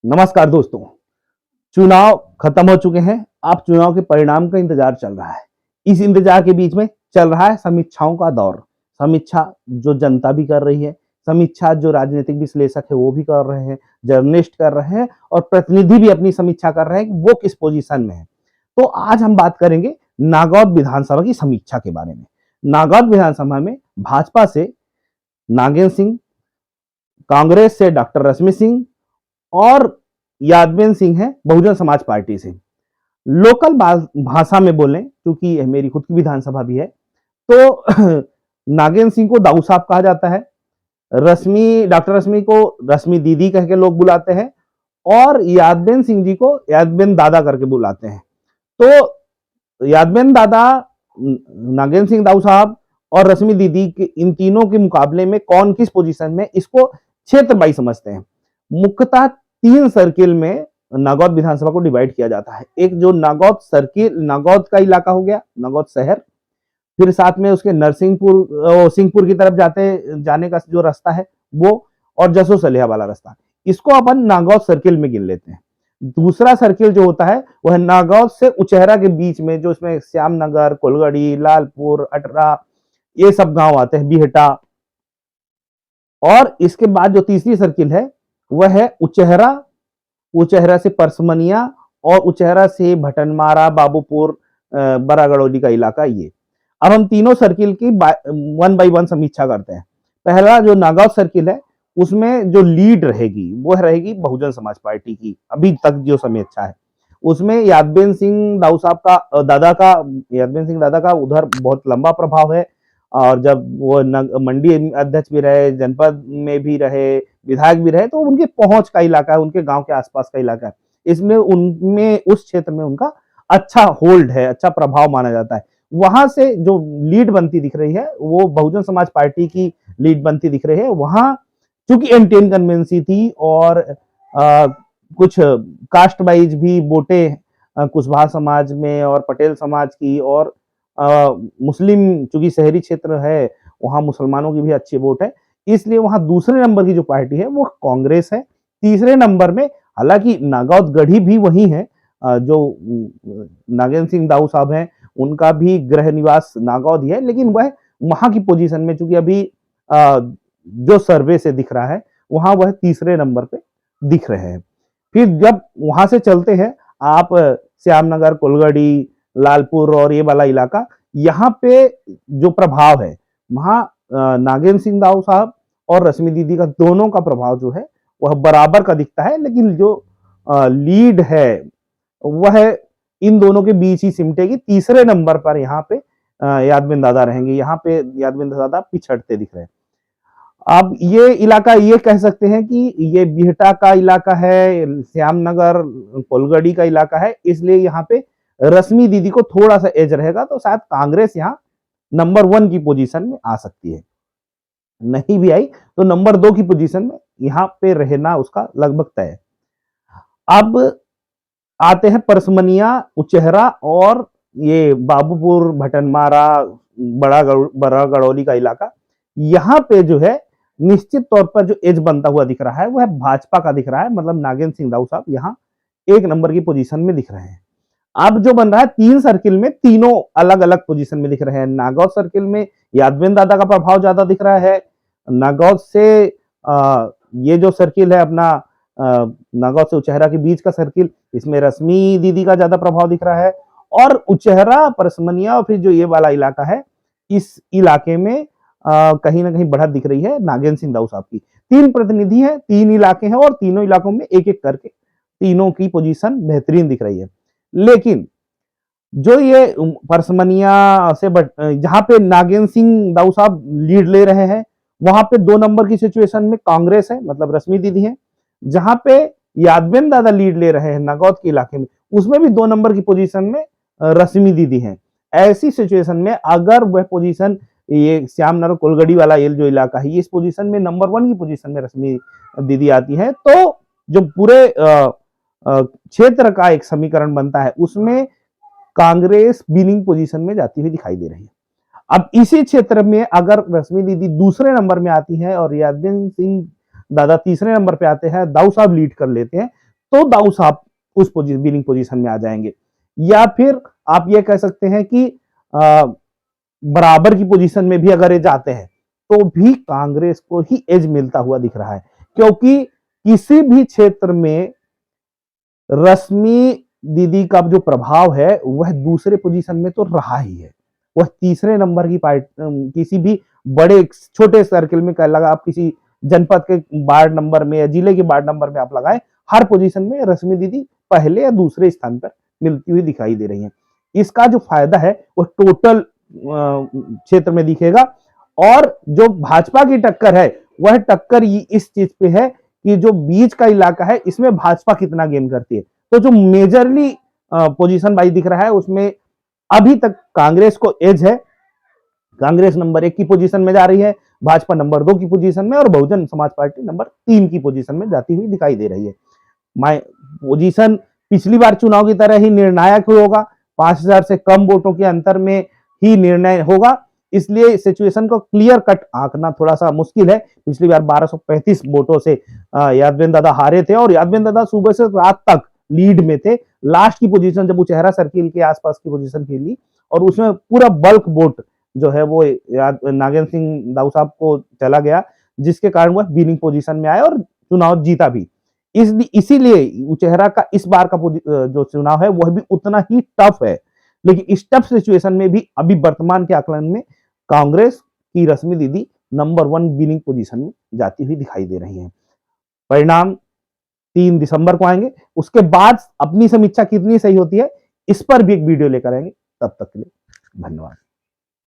नमस्कार दोस्तों। चुनाव खत्म हो चुके हैं। अब चुनाव के परिणाम का इंतजार चल रहा है। इस इंतजार के बीच में चल रहा है समीक्षाओं का दौर। समीक्षा जो जनता भी कर रही है, समीक्षा जो राजनीतिक विश्लेषक है वो भी कर रहे हैं, जर्नलिस्ट कर रहे हैं और प्रतिनिधि भी अपनी समीक्षा कर रहे हैं कि वो किस पोजीशन में है। तो आज हम बात करेंगे नागौद विधानसभा की समीक्षा के बारे में। नागौद विधानसभा में भाजपा से नागेंद्र सिंह, कांग्रेस से डॉक्टर रश्मि सिंह और यादवेंद्र सिंह है बहुजन समाज पार्टी से। लोकल भाषा में बोलें, क्योंकि मेरी खुद की विधानसभा भी है, तो नागेंद्र सिंह को दाऊ साहब कहा जाता है। डॉक्टर रश्मि को रश्मि दीदी कह के लोग बुलाते हैं और यादवेंद्र सिंह जी को यादवेंद्र दादा करके बुलाते हैं। तो यादवेंद्र दादा, नागेंद्र सिंह दाऊ साहब और रश्मि दीदी के इन तीनों के मुकाबले में कौन किस पोजीशन में, इसको क्षेत्र वाइज समझते हैं। मुख्यतः 3 सर्किल में नागौद विधानसभा को डिवाइड किया जाता है। एक जो नागौद सर्किल, नागौद का इलाका हो गया, नागौद शहर, फिर साथ में उसके नरसिंहपुर सिंहपुर की तरफ जाने का जो रास्ता है वो, और जसो सलेहा वाला रास्ता, इसको अपन नागौद सर्किल में गिन लेते हैं। दूसरा सर्किल जो होता है वह नागौद से उचेहरा के बीच में, जो इसमें श्यामनगर, कोलगड़ी, लालपुर, अटरा, ये सब गांव आते हैं, बिहटा। और इसके बाद जो तीसरी सर्किल है वह है उचेहरा, उचेहरा से परसमनिया और उचेहरा से भटनमारा, बाबूपुर, बरागड़ौली का इलाका। ये अब हम तीनों सर्किल की 1 बाय 1 समीक्षा करते हैं। पहला जो नागौद सर्किल है उसमें जो लीड रहेगी वो रहेगी बहुजन समाज पार्टी की, अभी तक जो समीक्षा है उसमें यादवेंद्र सिंह दाऊ साहब का यादवेंद्र सिंह दादा का उधर बहुत लंबा प्रभाव है। और जब वो मंडी अध्यक्ष भी रहे, जनपद में भी रहे, विधायक भी रहे, तो उनके पहुंच का इलाका है, उनके गांव के आसपास का इलाका है, इसमें उनमें उस क्षेत्र में उनका अच्छा होल्ड है, अच्छा प्रभाव माना जाता है। वहां से जो लीड बनती दिख रही है वो बहुजन समाज पार्टी की लीड बनती दिख रही है। वहां चूंकि एंटी इनकम्बेंसी थी और कुछ कास्ट वाइज भी वोटें कुशवाहा समाज में और पटेल समाज की, और मुस्लिम चूंकि शहरी क्षेत्र है वहां मुसलमानों की भी अच्छी वोट है, इसलिए वहां दूसरे नंबर की जो पार्टी है वो कांग्रेस है। तीसरे नंबर में हालांकि नागौद गढ़ी भी वही है, जो नागेंद्र सिंह दाऊ साहब हैं उनका भी गृह निवास नागौद ही है, लेकिन वह वहां की पोजीशन में चूंकि अभी जो सर्वे से दिख रहा है वहां वह तीसरे नंबर पे दिख रहे हैं। फिर जब वहां से चलते हैं आप श्यामनगर, कोलगड़ी, लालपुर और ये वाला इलाका, यहाँ पे जो प्रभाव है वहां नागेंद्र सिंह दाऊ साहब और रश्मि दीदी का दोनों का प्रभाव जो है वह बराबर का दिखता है, लेकिन जो लीड है वह इन दोनों के बीच ही सिमटेगी। तीसरे नंबर पर यहाँ पे यादवेंद्र दादा रहेंगे, यहाँ पे यादवेंद्र दादा पिछड़ते दिख रहे हैं। अब ये इलाका ये कह सकते हैं कि ये बिहटा का इलाका है, श्यामनगर, कोलगड़ी का इलाका है, इसलिए यहाँ पे रश्मि दीदी को थोड़ा सा एज रहेगा, तो शायद कांग्रेस यहाँ नंबर 1 की पोजीशन में आ सकती है। नहीं भी आई तो नंबर 2 की पोजीशन में यहाँ पे रहना उसका लगभग तय है। अब आते हैं परसमनिया, उचेहरा और ये बाबूपुर, भटनमारा, बड़ा गड़ौली का इलाका। यहाँ पे जो है निश्चित तौर पर जो एज बनता हुआ दिख रहा है वह भाजपा का दिख रहा है, मतलब नागेंद्र सिंह दाऊ साहब यहाँ 1 नंबर की पोजीशन में दिख रहे हैं। अब जो बन रहा है 3 सर्किल में तीनों अलग अलग पोजीशन में दिख रहे हैं। नागौद सर्किल में यादवेंद्र दादा का प्रभाव ज्यादा दिख रहा है। नागौद से ये जो सर्किल है अपना नागौद से उचेहरा के बीच का सर्किल, इसमें रश्मि दीदी का ज्यादा प्रभाव दिख रहा है। और उचेहरा, परसमनिया और फिर जो ये वाला इलाका है, इस इलाके में कहीं ना कहीं बढ़त दिख रही है नागेंद्र सिंह दाऊ साहब की। 3 प्रतिनिधि हैं, 3 इलाके हैं और तीनों इलाकों में एक एक करके तीनों की पोजीशन बेहतरीन दिख रही है। लेकिन जो ये परसमनिया से जहां पे नागेंद्र सिंह दाऊ साहब लीड ले रहे हैं वहां पे 2 नंबर की सिचुएशन में कांग्रेस है, मतलब रश्मि दीदी है। जहां पे यादवेंद्र दादा लीड ले रहे हैं नागौद के इलाके में, उसमें भी 2 नंबर की पोजीशन में रश्मि दीदी है। ऐसी सिचुएशन में अगर वह पोजीशन, ये श्यामनगर कोलगड़ी वाला ये जो इलाका है, इस पोजीशन में नंबर 1 की पोजीशन में रश्मि दीदी आती है, तो जो पूरे क्षेत्र का एक समीकरण बनता है उसमें कांग्रेस विनिंग पोजीशन में जाती हुई दिखाई दे रही है। अब इसी क्षेत्र में अगर रश्मि दीदी दूसरे नंबर में आती है और यादवेंद्र सिंह दादा तीसरे नंबर पे आते हैं, दाऊ साहब लीड कर लेते हैं, तो दाऊ साहब उस विनिंग पोजीशन में आ जाएंगे। या फिर आप ये कह सकते हैं कि बराबर की पोजीशन में भी अगर ये जाते हैं तो भी कांग्रेस को ही एज मिलता हुआ दिख रहा है, क्योंकि किसी भी क्षेत्र में रश्मि दीदी का जो प्रभाव है वह दूसरे पोजीशन में तो रहा ही है। वह तीसरे नंबर की पार्टी, किसी भी बड़े छोटे सर्किल में कह लगा, आप किसी जनपद के वार्ड नंबर में या जिले के वार्ड नंबर में आप लगाए, हर पोजीशन में रश्मि दीदी पहले या दूसरे स्थान पर मिलती हुई दिखाई दे रही है। इसका जो फायदा है वो टोटल क्षेत्र में दिखेगा। और जो भाजपा की टक्कर है वह टक्कर इस चीज पे है कि जो बीच का इलाका है इसमें भाजपा कितना गेन करती है। तो जो मेजरली पोजीशन वाइज दिख रहा है उसमें अभी तक कांग्रेस को एज है। कांग्रेस नंबर 1 की पोजीशन में जा रही है, भाजपा नंबर 2 की पोजीशन में और बहुजन समाज पार्टी नंबर 3 की पोजीशन में जाती हुई दिखाई दे रही है। पोजीशन पिछली बार चुनाव की तरह ही निर्णायक होगा, 5000 से कम वोटों के अंतर में ही निर्णय होगा, इसलिए सिचुएशन को क्लियर कट आंकना थोड़ा सा मुश्किल है। पिछली बार 1235 वोटों से यादवेंद्र दादा हारे थे और यादवेंद्र दादा सुबह से रात तक लीड में थे। लास्ट की पोजीशन जब उचेहरा सर्किल के आसपास की पोजीशन खेली और उसमें पूरा बल्क वोट जो है वो नागेंद्र सिंह दाऊ साहब को चला गया, जिसके कारण वह विनिंग पोजीशन में आए और चुनाव जीता भी। इसीलिए उचेहरा का इस बार का जो चुनाव है वह भी उतना ही टफ है। लेकिन इस टफ सिचुएशन में भी अभी वर्तमान के आकलन में कांग्रेस की रश्मि दीदी नंबर 1 विनिंग पोजीशन में जाती हुई दिखाई दे रही है। परिणाम 3 दिसंबर को आएंगे, उसके बाद अपनी समीक्षा कितनी सही होती है इस पर भी एक वीडियो लेकर आएंगे। तब तक के लिए धन्यवाद।